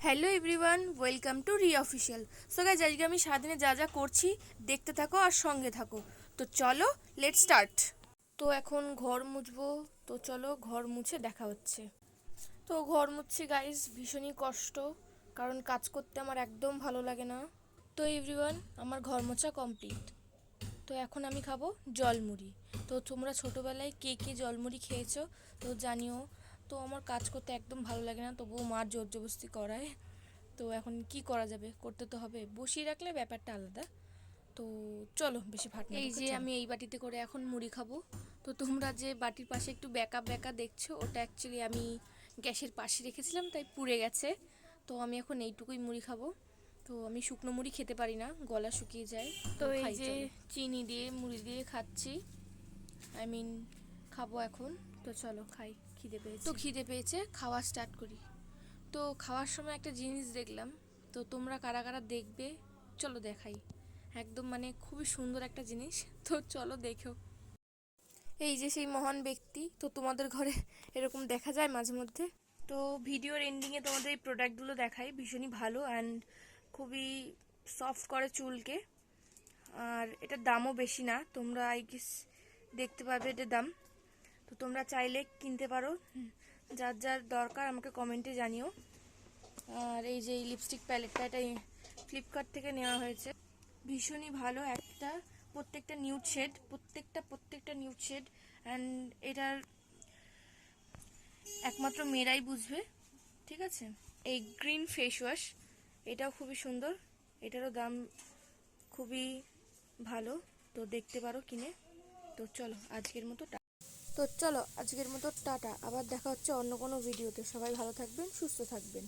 Hello everyone, welcome to রি official. So guys, আজকে আমি সারাদিনে যা যা করছি দেখতে থাকো আর সঙ্গে থাকো। তো চলো, লেটস স্টার্ট। তো এখন ঘর মুছবো, তো চলো ঘর মুছে দেখা হচ্ছে। তো ঘর মুছছি গাইজ, ভীষণই কষ্ট, কারণ কাজ করতে আমার একদম ভালো লাগে না। তো এভরিওয়ান, আমার ঘর মোছা কমপ্লিট। তো এখন আমি খাবো জলমুড়ি। তো তোমরা ছোটোবেলায় কে কে জলমুড়ি খেয়েছো তো জানিও। তো আমার কাজ করতে একদম ভালো লাগে না, তবুও মার জোর জবরদস্তি করায়। তো এখন কি করা যাবে, করতে তো হবে, বসিয়ে রাখলে ব্যাপারটা আলাদা। তো চলো বেশি ভাট না, এই যে আমি এই বাটিতে করে এখন মুড়ি খাবো। তো তোমরা যে বাটির পাশে একটু ব্যাকা ব্যাকা দেখছো, ওটা অ্যাকচুয়ালি আমি গ্যাসের পাশে রেখেছিলাম, তাই পুড়ে গেছে। তো আমি এখন এইটুকুই মুড়ি খাবো। তো আমি শুকনো মুড়ি খেতে পারি না, গলা শুকিয়ে যায়। তো এই যে চিনি দিয়ে মুড়ি দিয়ে খাচ্ছি, খাবো এখন। তো চলো খাই, খিদে পেয়েছে। তো খিদে পেয়েছে, খাওয়া স্টার্ট করি। তো খাওয়ার সময় একটা জিনিস দেখলাম, তো তোমরা কারা কারা দেখবে চলো দেখাই। একদম খুবই সুন্দর একটা জিনিস, তো চলো দেখো। এই যে সেই মহান ব্যক্তি, তো তোমাদের ঘরে এরকম দেখা যায় মাঝে মধ্যে। তো ভিডিওর এন্ডিংয়ে তোমাদের এই প্রোডাক্টগুলো দেখাই, ভীষণই ভালো অ্যান্ড খুবই সফট করে চুলকে। আর এটার দামও বেশি না, তোমরা আই গেস দেখতে পাবে এটার দাম। তো তোমরা চাইলে কিনতে পারো, যার যার দরকার আমাকে কমেন্টে জানিও। আর এই যে এই লিপস্টিক প্যালেটটা, এটা ফ্লিপকার্ট থেকে নেওয়া হয়েছে, ভীষণই ভালো। একটা প্রত্যেকটা নিউড শেড অ্যান্ড এটার একমাত্র মেয়েরাই বুঝবে, ঠিক আছে। এই গ্রিন ফেস ওয়াশ, এটাও খুবই সুন্দর, এটারও দাম খুবই ভালো। তো দেখতে পারো কিনে। তো চলো আজকের মতো টাটা, আবার দেখা হচ্ছে অন্য কোনো ভিডিওতে। সবাই ভালো থাকবেন, সুস্থ থাকবেন।